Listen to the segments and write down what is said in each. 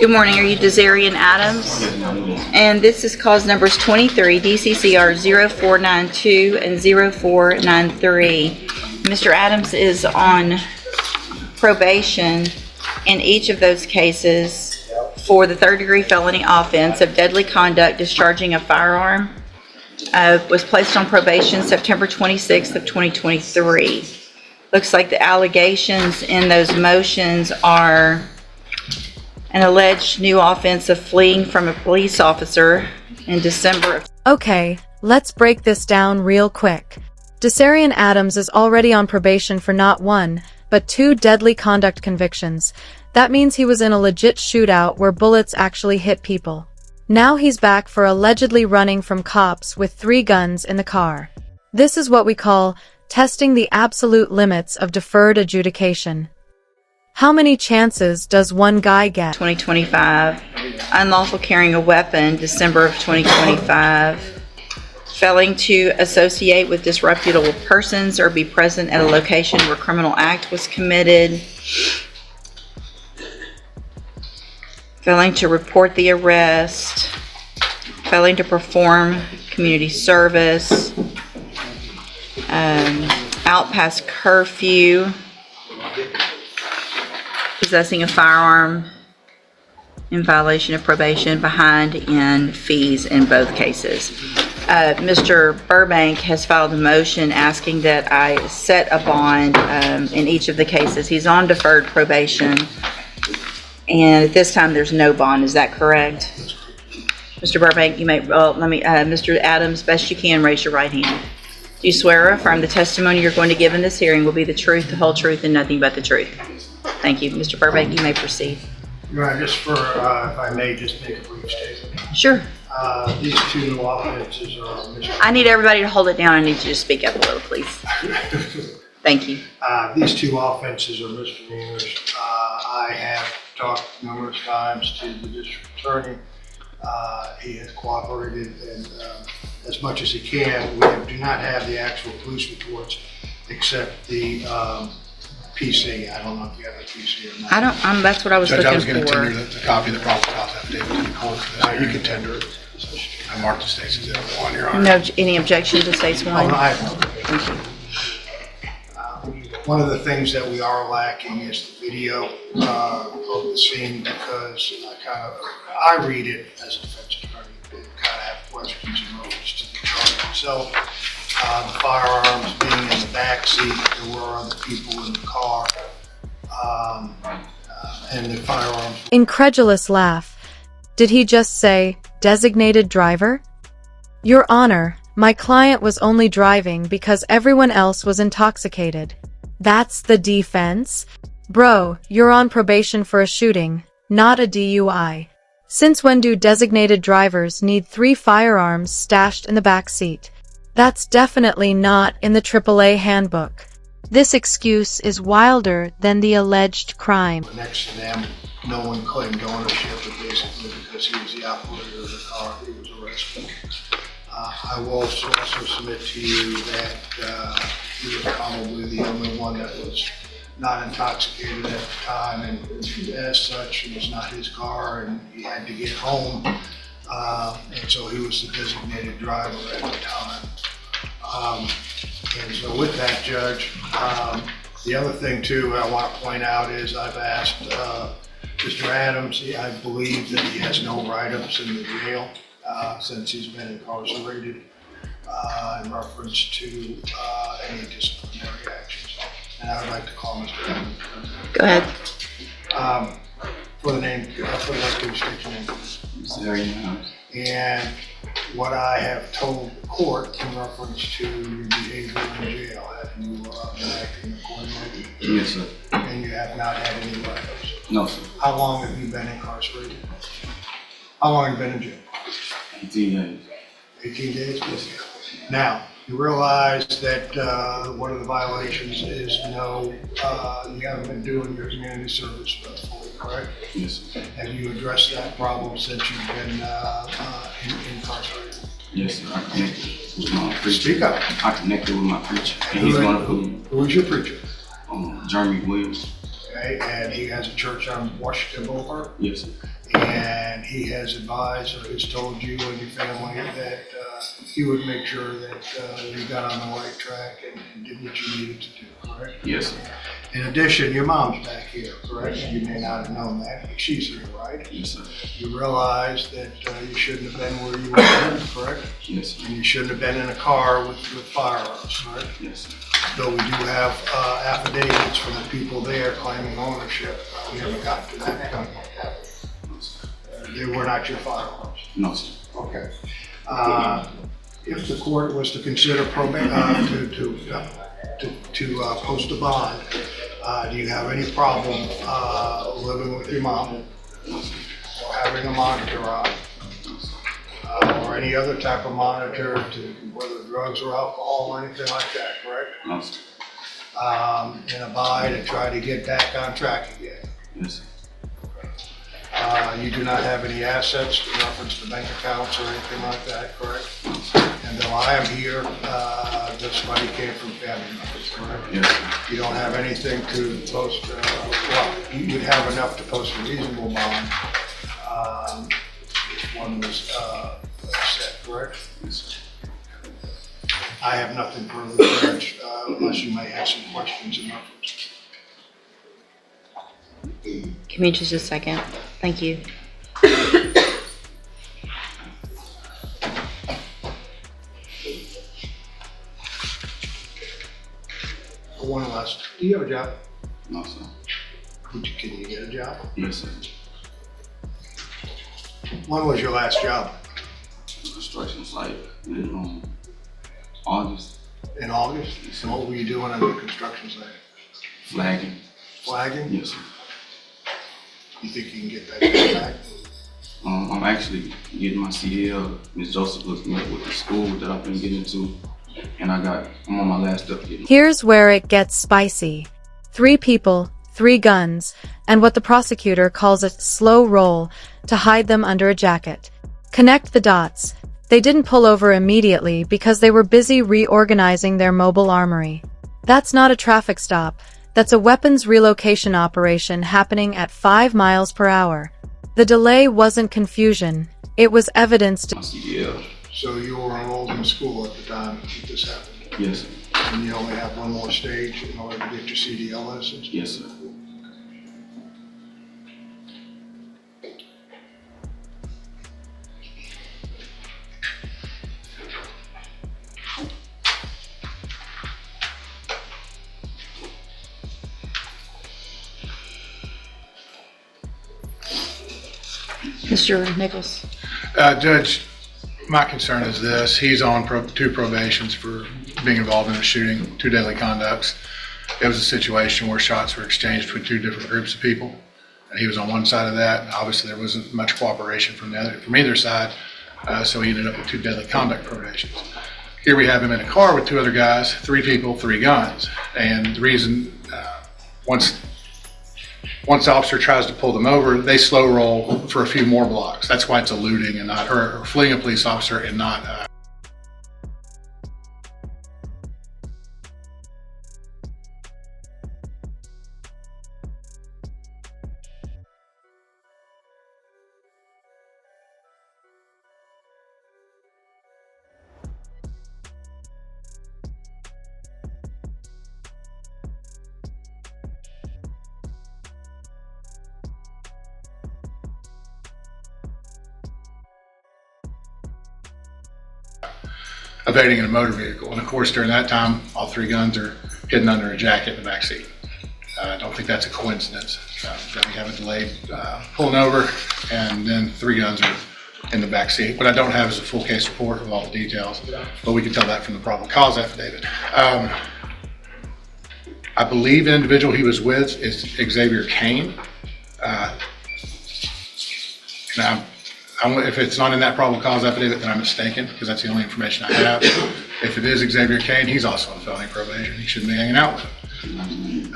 Good morning. Are you Desarian Adams? And this is cause numbers 23, DCCR 0492 and 0493. Mr. Adams is on probation in each of those cases for the third-degree felony offense of deadly conduct discharging a firearm. Was placed on probation September 26th of 2023. Looks like the allegations in those motions are an alleged new offense of fleeing from a police officer in December of... Okay, let's break this down real quick. Desarian Adams is already on probation for not one, but 2 deadly conduct convictions. That means he was in a legit shootout where bullets actually hit people. Now he's back for allegedly running from cops with 3 guns in the car. This is what we call testing the absolute limits of deferred adjudication. How many chances does one guy get? 2025. Unlawful carrying a weapon, December of 2025. Failing to associate with disreputable persons or be present at a location where criminal act was committed. Failing to report the arrest. Failing to perform community service. Out past curfew. Possessing a firearm in violation of probation, behind in fees in both cases. Mr. Burbank has filed a motion asking that I set a bond in each of the cases. He's on deferred probation, and at this time there's no bond. Is that correct? Mr. Burbank, you may, Mr. Adams, best you can, raise your right hand. Do you swear or affirm the testimony you're going to give in this hearing will be the truth, the whole truth, and nothing but the truth? Thank you. Mr. Burbank, you may proceed. Right, just for, if I may, just make a brief statement. Sure. These 2 offenses are Mr. I need everybody to hold it down. I need you to speak up a little, please. Thank you. These 2 offenses are misdemeanors. I have talked numerous times to the district attorney. He has cooperated and as much as he can. We do not have the actual police reports except the PC. I don't know if you have a PC or not. I don't. That's what I was Judge, looking I was going to for. tender the copy of the probable cause affidavit to the court for this. You hearing. can tender it. I marked the states as L1, Your Honor. No, any objection to states Oh, one? no, I have no. One of the things that we are lacking is the video of the scene because I read it as a defense attorney and kind of have questions in regards to the charge itself. The firearms being in the back seat, there were other people in the car, and the firearms. Incredulous laugh. Did he just say, designated driver? Your Honor, my client was only driving because everyone else was intoxicated. That's the defense? Bro, you're on probation for a shooting, not a DUI. Since when do designated drivers need 3 firearms stashed in the back seat? That's definitely not in the AAA handbook. This excuse is wilder than the alleged crime. Next to them, no one claimed ownership, but basically because he was the operator of the car, he was arrested. I will also submit to you that he was probably the only one that was not intoxicated at the time, and as such, it was not his car, and he had to get home, and so he was the designated driver at the time. And so with that, Judge, the other thing too I want to point out is I've asked Mr. Adams, I believe that he has no write-ups in the jail since he's been incarcerated in reference to any disciplinary actions. And I would like to call Mr. Adams. Go ahead. For the name, for the record, state your name. And what I have told the court in reference to your behavior in jail, have you been acting accordingly? Yes, sir. And you have not had any write-ups? No, sir. How long have you been incarcerated? How long have you been in jail? 18 days. 18 days? Yes. Now, you realize that one of the violations is you haven't been doing your community service fully, correct? Yes, sir. Have you addressed that problem since you've been incarcerated? Yes, sir. I connected with my preacher. Speak up. I connected with my preacher, and he's one of who? Who is your preacher? Jeremy Williams. okay? And he has a church on Washington Boulevard. Yes, sir. And he has advised or has told you and your family that he would make sure that you got on the right track and did what you needed to do, correct? Yes, sir. In addition, your mom's back here, correct? You may not have known that, but she's here, right? Yes, sir. You realize that you shouldn't have been where you were, correct? Yes, sir. And you shouldn't have been in a car with firearms, right? Yes, sir. Though we do have affidavits from the people there claiming ownership. We haven't gotten to that point yet. No, sir. They were not your firearms. No, sir. Okay. If the court was to consider to post a bond, do you have any problem living with your mom No, sir. or having a monitor on? No, sir. Or any other type of monitor to whether drugs or alcohol or anything like that, correct? No, sir. And abide and try to get back on track again. Yes, sir. You do not have any assets in reference to bank accounts or anything like that, correct? No, sir. And though I am here, this money came from family members, correct? Yes, sir. You don't have anything to post, well, you'd have enough to post a reasonable bond if one was set, correct? Yes, sir. I have nothing further to judge unless you may have some questions in reference. Give me just a second. Thank you. One last, do you have a job? No, sir. Can you get a job? Yes, sir. When was your last job? Construction site in August. In August? And what were you doing on the construction site? Flagging. Flagging? Yes, sir. You think you can get that job back? I'm actually getting my CDL. Ms. Joseph looked me up with the school that I've been getting to, and I'm on my last step getting. Here's where it gets spicy. 3 people, 3 guns, and what the prosecutor calls a slow roll to hide them under a jacket. Connect the dots. They didn't pull over immediately because they were busy reorganizing their mobile armory. That's not a traffic stop. That's a weapons relocation operation happening at 5 miles per hour. The delay wasn't confusion. It was evidence to My CDL. So you were enrolled in school at the time that this happened? Yes, sir. And you only have one more stage in order to get your CDL license? Yes, sir. Mr. Nichols. Judge, my concern is this. He's on 2 probations for being involved in a shooting, 2 deadly conducts. It was a situation where shots were exchanged between 2 different groups of people, and he was on one side of that. Obviously, there wasn't much cooperation from either side, so he ended up with 2 deadly conduct probations. Here we have him in a car with 2 other guys, 3 people, 3 guns, and the reason once the officer tries to pull them over, they slow roll for a few more blocks. That's why it's eluding and not, or fleeing a police officer and not. Evading in a motor vehicle. And of course, during that time, all 3 guns are hidden under a jacket in the back seat. I don't think that's a coincidence that we have a delayed pulling over, and then 3 guns are in the back seat. What I don't have is a full case report of all the details, but we can tell that from the probable cause affidavit. I believe the individual he was with is Xavier Kane. Now, if it's not in that probable cause affidavit, then I'm mistaken, because that's the only information I have. If it is Xavier Kane, he's also on felony probation. He shouldn't be hanging out with him.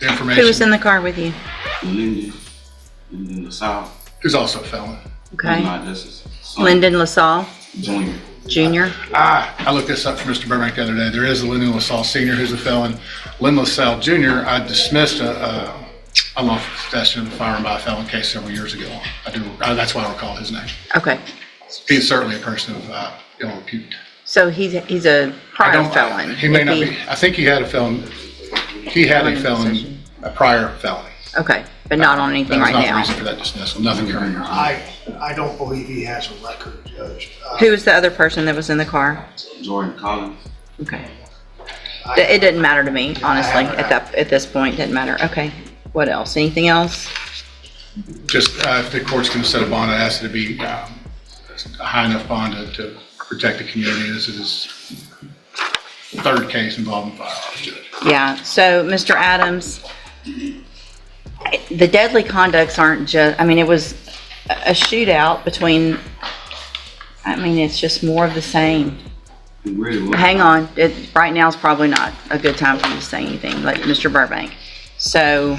The information. Who was in the car with you? Lyndon LaSalle. Who's also a felon. Okay. Not just his son, Lyndon LaSalle Junior. Jr. I looked this up for Mr. Burbank the other day. There is a Lyndon LaSalle Sr. who's a felon. Lyndon LaSalle Jr., I dismissed unlawful possession of a firearm by a felon case several years ago. That's why I recall his name. Okay, He's certainly a person of ill repute. so he's a prior felon. He may If not be, I think he had a felon, a prior felony. Okay, but not on anything right That was not the now. reason for that dismissal, nothing current. I don't believe he has a record, Judge. Who was the other person that was in the car? Jordan Collins. Okay. It didn't matter to me, honestly, at this point, it didn't matter. Okay, what else? Anything else? Just, if the court's going to set a bond, I ask it to be a high enough bond to protect the community. This is his third case involving firearms, Judge. Yeah, so, Mr. Adams, the deadly conducts aren't just, I mean, it was a shootout between, I mean, it's just more of the same. It really was. Hang on, right now is probably not a good time for you to say anything, like Mr. Burbank. So,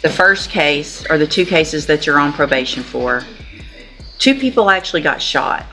the first case, or the two cases that you're on probation for, 2 people actually got shot.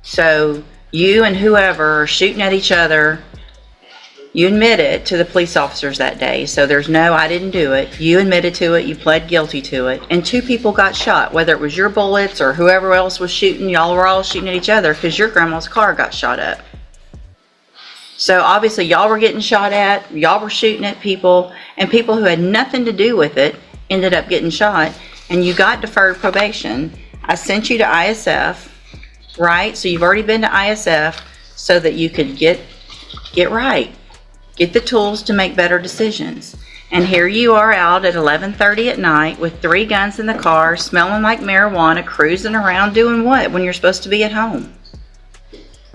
So you and whoever are shooting at each other, you admit it to the police officers that day. So there's no, I didn't do it. You admitted to it, you pled guilty to it, and 2 people got shot, whether it was your bullets or whoever else was shooting. Y'all were all shooting at each other because your grandma's car got shot up. So obviously y'all were getting shot at, y'all were shooting at people, and people who had nothing to do with it ended up getting shot, and you got deferred probation. I sent you to ISF, right? So you've already been to ISF so that you could get right, get the tools to make better decisions. And here you are out at 11:30 at night with 3 guns in the car, smelling like marijuana, cruising around doing what when you're supposed to be at home?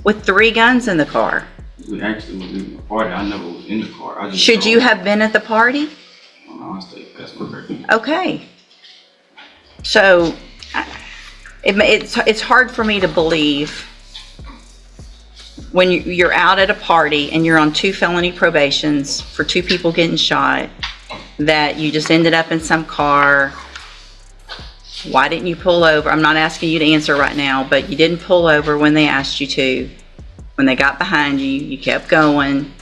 With 3 guns in the car. We actually was in the party. I never was in the car. I just Should you have been at the party? No, I stayed past my birthday. Okay. So it's hard for me to believe when you're out at a party and you're on 2 felony probations for 2 people getting shot that you just ended up in some car. Why didn't you pull over? I'm not asking you to answer right now, but you didn't pull over when they asked you to. When they got behind you, you kept going.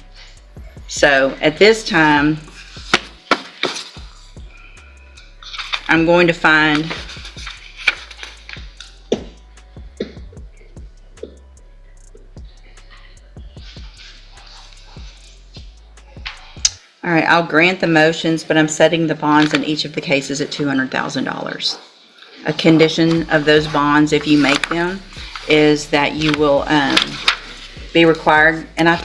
So at this time, I'm going to find all right, I'll grant the motions, but I'm setting the bonds in each of the cases at $200,000. A condition of those bonds, if you make them, is that you will be required, and at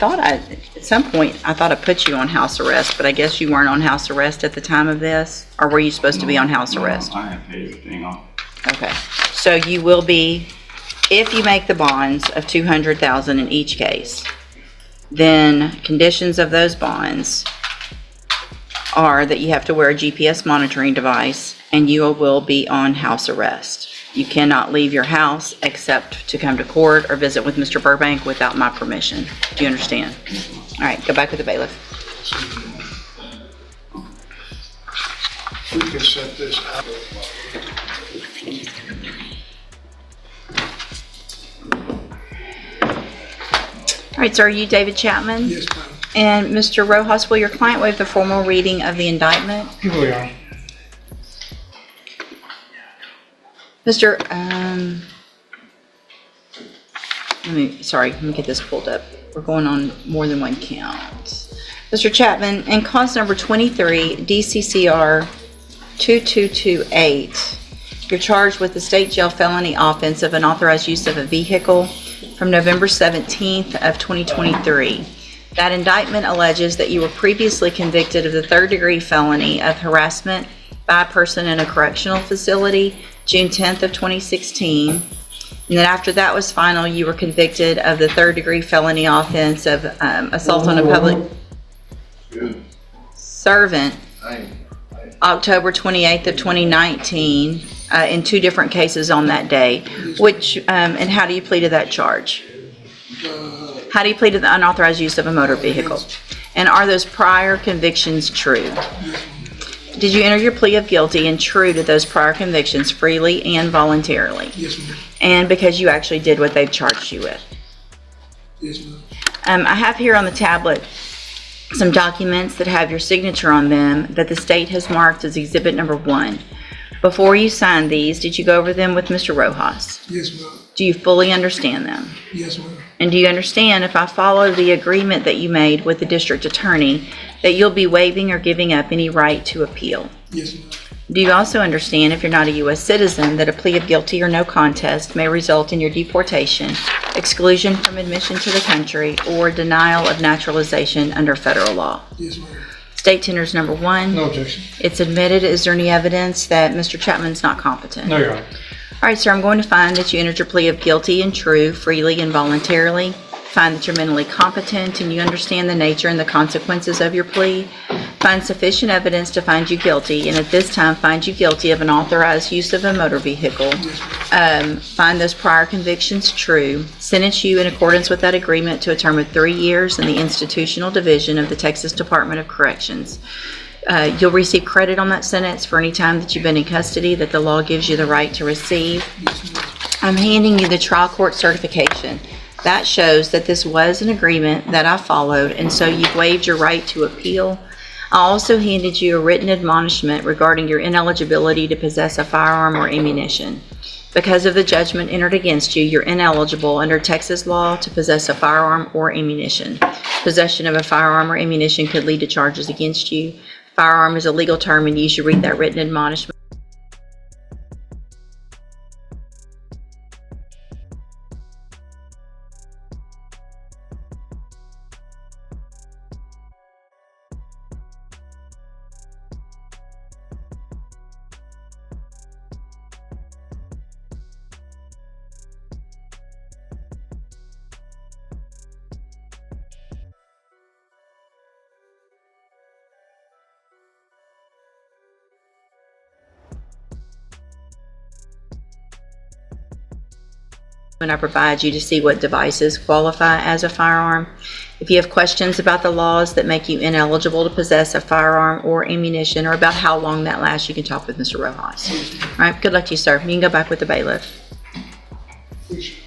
some point, I thought I put you on house arrest, but I guess you weren't on house arrest at the time of this? Or were you supposed to be on house arrest? No, I had paid everything off. Okay, so you will be, if you make the bonds of $200,000 in each case, then conditions of those bonds are that you have to wear a GPS monitoring device and you will be on house arrest. You cannot leave your house except to come to court or visit with Mr. Burbank without my permission. Do you understand? All right, go back with the bailiff. We can set this up. All right, so are you David Chapman? Yes, ma'am. And Mr. Rojas, will your client waive the formal reading of the indictment? Here we are. Mr. Let me get this pulled up. We're going on more than one count. Mr. Chapman, in cause number 23, DCCR 2228, you're charged with the state jail felony offense of unauthorized use of a vehicle from November 17th of 2023. That indictment alleges that you were previously convicted of the 3rd-degree felony of harassment by a person in a correctional facility, June 10th of 2016. And then after that was final, you were convicted of the 3rd-degree felony offense of assault on a public servant. October 28th of 2019, in 2 different cases on that day. Which, and how do you plead to that charge? How do you plead to the unauthorized use of a motor vehicle? And are those prior convictions true? Did you enter your plea of guilty and true to those prior convictions freely and voluntarily? Yes, ma'am. And because you actually did what they've charged you with? Yes, ma'am. I have here on the tablet some documents that have your signature on them that the state has marked as Exhibit Number 1. Before you signed these, did you go over them with Mr. Rojas? Yes, ma'am. Do you fully understand them? Yes, ma'am. And do you understand, if I follow the agreement that you made with the district attorney, that you'll be waiving or giving up any right to appeal? Yes, ma'am. Do you also understand, if you're not a U.S. citizen, that a plea of guilty or no contest may result in your deportation, exclusion from admission to the country, or denial of naturalization under federal law? Yes, ma'am. State tenders number 1. No objection. It's admitted. Is there any evidence that Mr. Chapman's not competent? No, Your Honor. All right, sir, I'm going to find that you entered your plea of guilty and true, freely and voluntarily. Find that you're mentally competent and you understand the nature and the consequences of your plea. Find sufficient evidence to find you guilty, and at this time find you guilty of unauthorized use of a motor vehicle. Find those prior convictions true. Sentence you in accordance with that agreement to a term of 3 years in the institutional division of the Texas Department of Corrections. You'll receive credit on that sentence for any time that you've been in custody that the law gives you the right to receive. I'm handing you the trial court certification. That shows that this was an agreement that I followed, and so you've waived your right to appeal. I also handed you a written admonishment regarding your ineligibility to possess a firearm or ammunition. Because of the judgment entered against you, you're ineligible under Texas law to possess a firearm or ammunition. Possession of a firearm or ammunition could lead to charges against you. Firearm is a legal term, and you should read that written admonishment. When I provide you to see what devices qualify as a firearm. If you have questions about the laws that make you ineligible to possess a firearm or ammunition, or about how long that lasts, you can talk with Mr. Rojas. All right, good luck to you, sir. You can go back with the bailiff. Appreciate it.